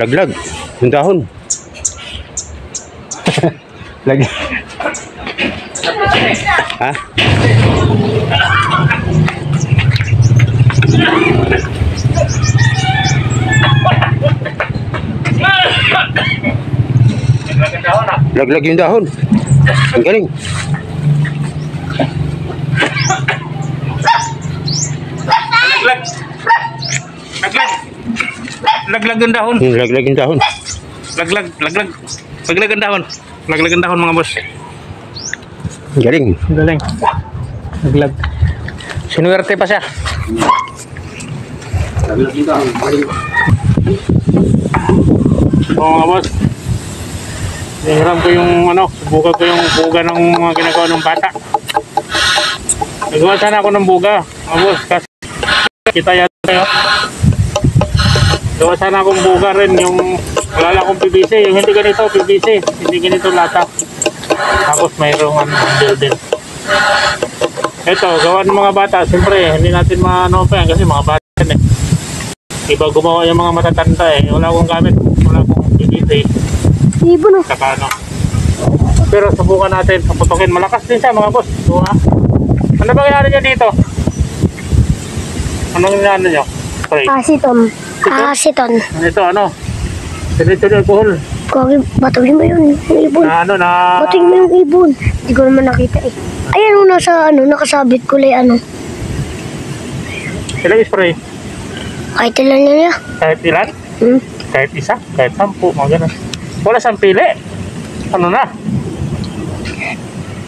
Laglag. Yung dahon. Laglag. Ha? Laglag yung dahon. Ang galing. Laglag. Laglag. Laglag yung dahon. Laglag yung dahon. Laglag ang dahon. Laglag ang dahon mga boss. Ang galing. Ang galing. Laglag. Sinuwerte pa siya. Laglag yung dahon. Oo mga boss. Hiram ko yung subukan ko yung buga ng mga ginagawa ng bata. Nagawa sana ako ng buga mga boss. Kasi kita yan tayo. Gawa sana akong buga rin yung wala lang akong PVC. Yung hindi ganito PVC. Hindi ganito lata. Tapos mayroong handle din. Ito, gawa ng mga bata. Siyempre, hindi natin ma-ano pa yan kasi mga bata yan eh. Iba gumawa yung mga matatanda eh. Wala akong gamit. Wala akong PVC. Ibon oh. Saka ano. Pero subukan natin. Putukin. Malakas din siya mga boss. Buha. Ano ba ginano nyo dito? Anong ginano nyo? Sorry. Asiton. Asiton. Ito ano? Sinito yung alcohol. Kagi, batugin mo yun. Yung ibon. Na ano na... Batugin mo yung ibon. Hindi ko naman nakita eh. Ayan nasa nakasabit kulay Ilang spray? Kahit ilan niya. Kahit ilan? Kahit isa? Kahit 10? Mga ganun. Wala siyang pili. Ano na?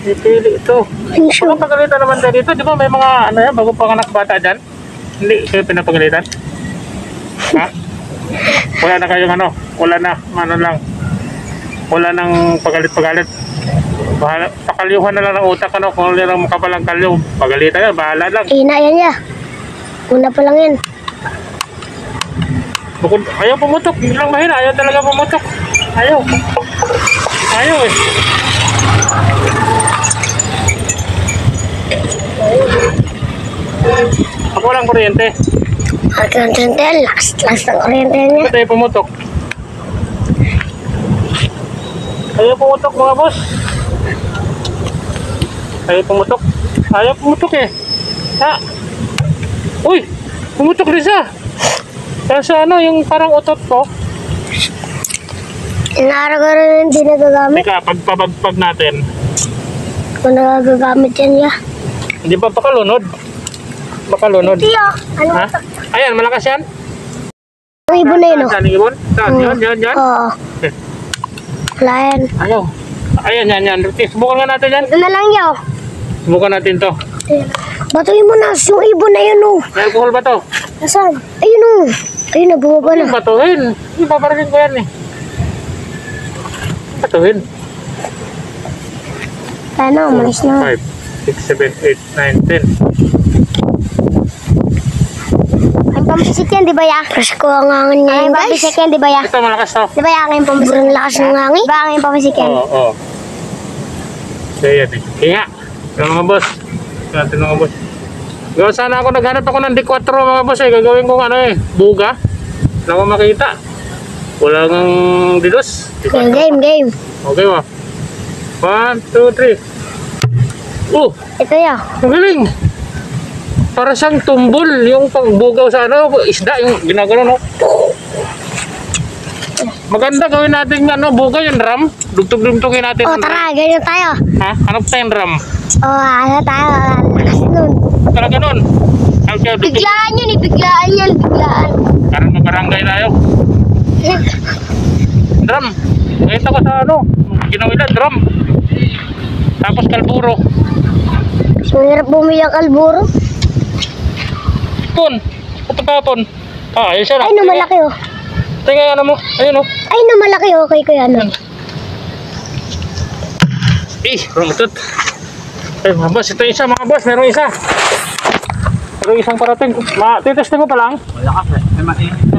Pili ito. Sure. Ano pagalitan naman tayo dito? Di ba may mga bago panganak bata dyan? Hindi kayo pinapagalitan? Ha? Wala na kayong wala na, wala nang pagalit-pagalit. Pakalyuhan na lang ng utak kung ano lang makapalang kalyo. Pagalitan yan, bahala lang. Ina yan niya. Una pa lang yan. Bukod, ayaw pumutok, hindi lang mahina, ayaw talaga pumutok. Ayaw eh. Ako walang kuryente. Last ng kuryente niya. Ba't ayaw pumutok? Ayaw pumutok mga boss. Ayaw pumutok eh. Ha? Uy! Pumutok rin siya. Kasi yung parang utot ko. Inaaraw rin hindi nagagamit. Teka, pagpabagpag natin. Kung nagagamit yan niya. Hindi ba pakalunod? Tiyo, ano Ha? Ayan, malakas yan. ang ibon na yun oh. Saan yung ibon? Saan? Yan. Oo. Wala yan. Ayaw. Ayan, yan. Subukan nga natin yan. Ito na lang yaw. Subukan natin to. Batuin mo na yung ibon na yun oh. May alcohol ba to? Nasaan? Ayun oh. Ayun na, bumaba na. Batuhin. Paparasin ko yan eh. Batuhin. Ano, umalis na. 5, 6, 7, 8, 9, 10. Ang pambisik yan, di ba ya? Kasi ko ang hangin ngayon, guys. Ang pambisik yan, di ba ya? Ito, malakas to. Di ba ya ang pambisik? Ang lakas ng hangin. Di ba ang pambisik yan? Oo. Kaya yan eh. Kaya. Yung mga boss. Natin mga boss. Gawa sana ako naghanap ako ng D4 mga boss eh. Gagawin kong buga. Wala ko makita. Wala nang dilos. Game. Okay ba? 1, 2, 3. Ito ya. Ang galing. Para siyang tumbol. Yung pagbugaw sa isda. Yung ginagano no. Maganda gawin natin buga yung drum. Dugtug-dugtugin natin. Tara, ganyan tayo. Ha? Hanap tayong drum. Ano tayo? Lakas nun. Talaga nun. Biglaan yun eh, biglaan. Parang mabarangay tayo. Drum. Nakita ko sa ginawin drum. Tapos kalburo. Mahirap bumili ang kalburo. Pun. Patapon. Ayun siya. Ay, malaki oh. Tingnan mo. Ayun oh. Ay, malaki okay ko yan. Runtut. Mga boss, ito isa mga boss. Merong isa. Merong isang parating. Titesting ko pa lang. Malakas eh. May mainit na.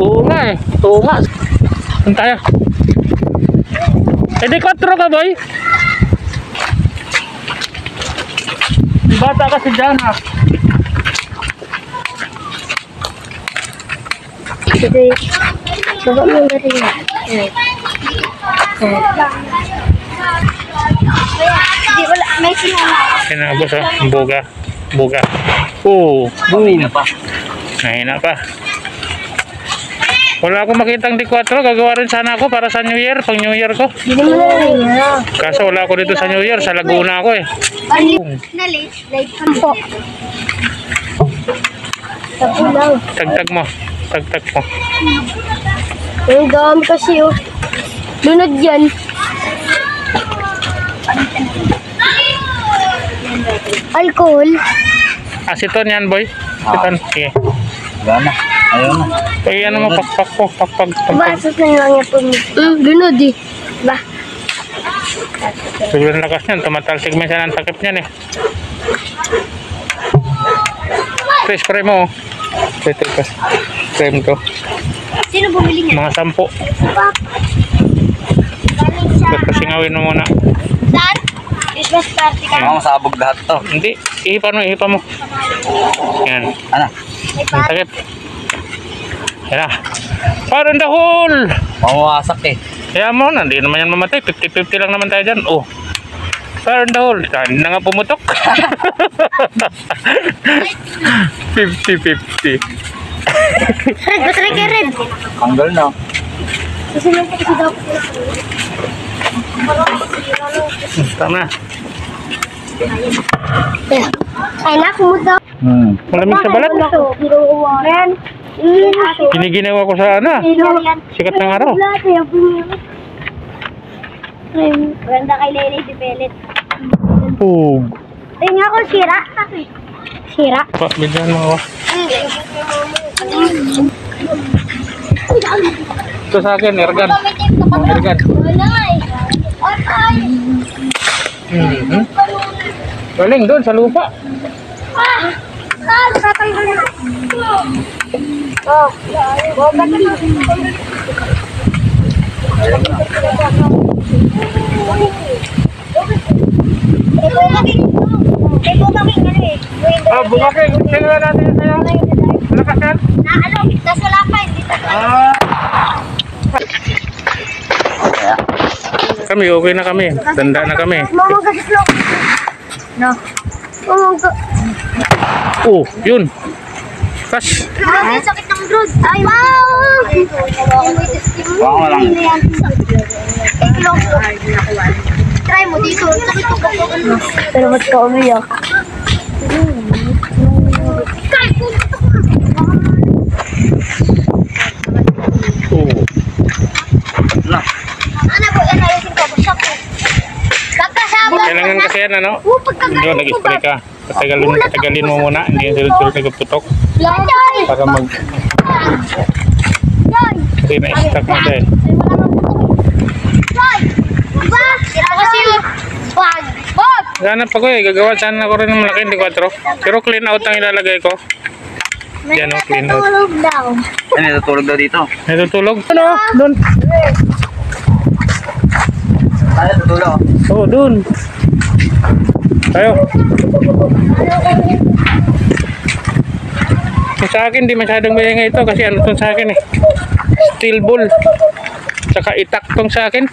Oo nga eh. Oo nga. Saan tayo? Di 4 ka boy. Bata kasi dyan ha. Sige. Baba mo na rin. Hindi, wala. May sinama. Yan na, boss, oh. Buga. Buga. Oh, Mahina pa. mahina pa. Wala akong makitang D4. Gagawa rin sana ako para sa New Year. Pang New Year ko. Hindi mo na rin. Kaso wala ako dito sa New Year. Sa Laguna ako eh. Late po. Tapo lang. Tagtag mo. Tagtag mo. Yung gawam kasi oh. Lunod yan. Alcohol. Aceton yan, boy. Aceton. Sige. Wala na. Ayaw na. Ay, ano mo, pakpak ko. Pakpak. Basot na lang yan po. Lunod eh. Ba? Sobrang lakas niyan. Tumatalsik minsan ang takip niyan eh. Spray mo. Oh. Ito. Spray mo to. Sino bumili niya? Mga 10. Kasingawin mo muna. Saan? Christmas party ka. Mga masabog lahat to. Hindi. Ihipan mo. Yan. Ano? Ang takip. Yan na. Parang dahol! Mawawasak eh. Kaya mo na, hindi naman yan mamatay. 50-50 lang naman tayo dyan. Oh. Parang dahol. Hindi na nga pumutok. 50-50. Red, basari kay Red. Tanggal na. Kasi lang kasi daw. Tama. Ay na, kumudaw. Malamig sa balat. Ren. Giniginawa ko sa ano. Sikat ng araw. Ganda kay Lele si Pelet. Pug. Tingnan ako, sira. Sira? Pa, bigyan mo ako. Ito sa akin, Ergan. Ergan. Galing doon sa lupa. Ah, bumaking. Tingnan natin sa'yo. Malakas yan? Tas wala pa, hindi pa. Kami, okay na kami. Tanda na kami. Mama kasi slow. No. Mama Oh, yun. Kas. Ay, sakit ng blood. Ay, wow! Baka lang. Try mo dito. Sakit ng blood. Pero ba't ka umiyak? Oh. Na. Ano po, yan ayusin ko. Sakit. Pagkasabot. Kailangan kasi yan, ano? Oh, pagkagaling Hindi, nag-spray ka. Patagalin mo muna. Hindi yung sulod-sulod nagputok. Para mag... Hindi na-stack mo siya eh. Ganap ako eh. Gagawa sana ako rin ng malaking D4. Pero clean out ang ilalagay ko. Yan o, clean out. Ano, natutulog daw dito. Natutulog? Ano? Doon. Ay, natutulog. Oo, doon. Tayo. Yung sa akin, di masyadong bayangay ito kasi ano itong sa akin eh. Steel ball. Tsaka itak tong sa akin.